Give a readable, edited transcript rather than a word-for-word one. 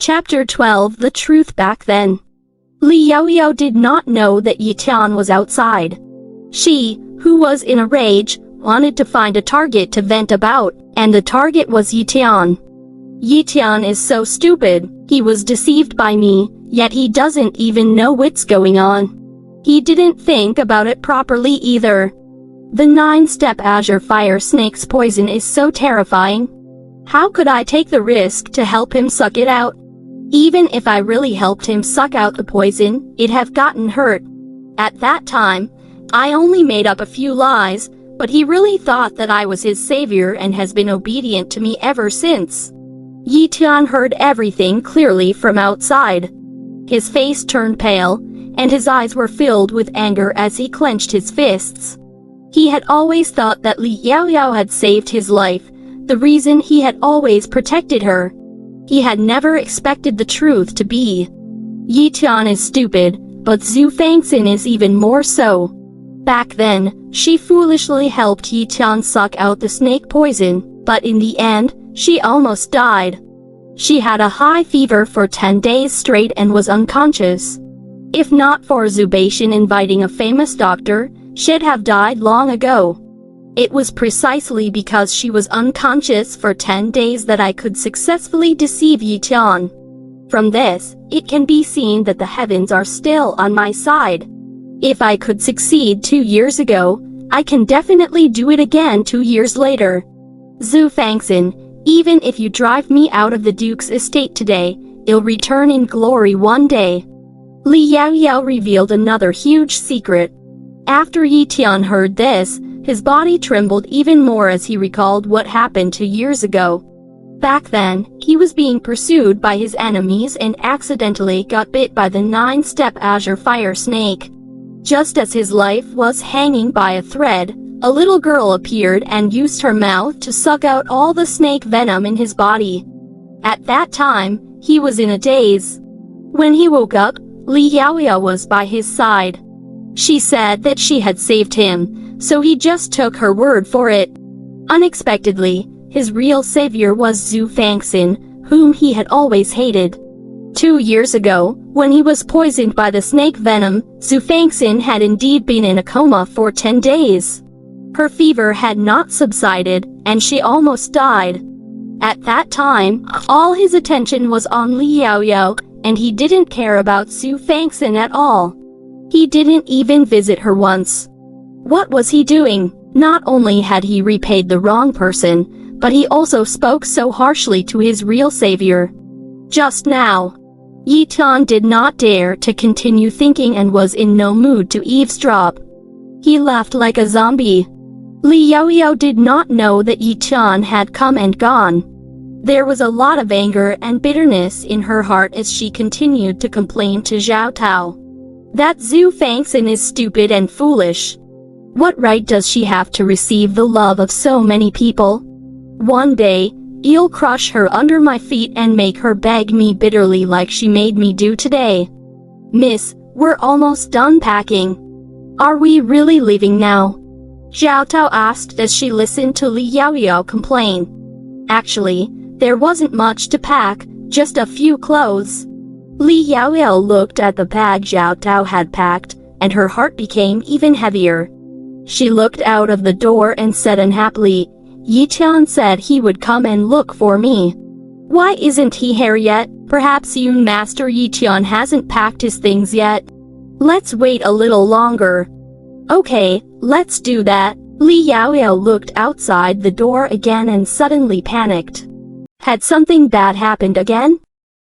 Chapter 12 The Truth Back Then. Li Yaoyao did not know that Yi Tian was outside. She, who was in a rage, wanted to find a target to vent about, and the target was Yi Tian. Yi Tian is so stupid, he was deceived by me, yet he doesn't even know what's going on. He didn't think about it properly either. The 9-step azure fire snake's poison is so terrifying. How could I take the risk to help him suck it out? Even if I really helped him suck out the poison, it'd have gotten hurt. At that time, I only made up a few lies, but he really thought that I was his savior and has been obedient to me ever since. Yi Tian heard everything clearly from outside. His face turned pale, and his eyes were filled with anger as he clenched his fists. He had always thought that Li Yaoyao had saved his life, the reason he had always protected her. He had never expected the truth to be. Yi Tian is stupid, but Xue Fanxin is even more so. Back then, she foolishly helped Yi Tian suck out the snake poison, but in the end, she almost died. She had a high fever for 10 days straight and was unconscious. If not for Xue Fanxin inviting a famous doctor, she'd have died long ago. It was precisely because she was unconscious for 10 days that I could successfully deceive Yi Tian. From this, it can be seen that the heavens are still on my side. If I could succeed 2 years ago, I can definitely do it again 2 years later. Xue Fanxin, even if you drive me out of the Duke's estate today, I'll return in glory one day. Li Yaoyao revealed another huge secret. After Yi Tian heard this, his body trembled even more as he recalled what happened 2 years ago. Back then, he was being pursued by his enemies and accidentally got bit by the 9-step azure fire snake. Just as his life was hanging by a thread, a little girl appeared and used her mouth to suck out all the snake venom in his body. At that time, he was in a daze. When he woke up, Li Yaoyao was by his side. She said that she had saved him, so he just took her word for it. Unexpectedly, his real savior was Xue Fanxin, whom he had always hated. 2 years ago, when he was poisoned by the snake venom, Xue Fanxin had indeed been in a coma for 10 days. Her fever had not subsided, and she almost died. At that time, all his attention was on Li Yaoyao, and he didn't care about Xue Fanxin at all. He didn't even visit her once. What was he doing? Not only had he repaid the wrong person, but he also spoke so harshly to his real savior. Just now, Yi Tian did not dare to continue thinking and was in no mood to eavesdrop. He laughed like a zombie. Li Yaoyao did not know that Yi Tian had come and gone. There was a lot of anger and bitterness in her heart as she continued to complain to Zhao Tao. That Xue Fanxin is stupid and foolish. What right does she have to receive the love of so many people? One day, I'll crush her under my feet and make her beg me bitterly like she made me do today. Miss, we're almost done packing. Are we really leaving now? Zhao Tao asked as she listened to Li Yaoyao complain. Actually, there wasn't much to pack, just a few clothes. Li Yaoyao looked at the bag Zhao Tao had packed, and her heart became even heavier. She looked out of the door and said unhappily, Yi Tian said he would come and look for me. Why isn't he here yet? Perhaps young Master Yi Tian hasn't packed his things yet. Let's wait a little longer. Okay, let's do that. Li Yaoyao looked outside the door again and suddenly panicked. Had something bad happened again?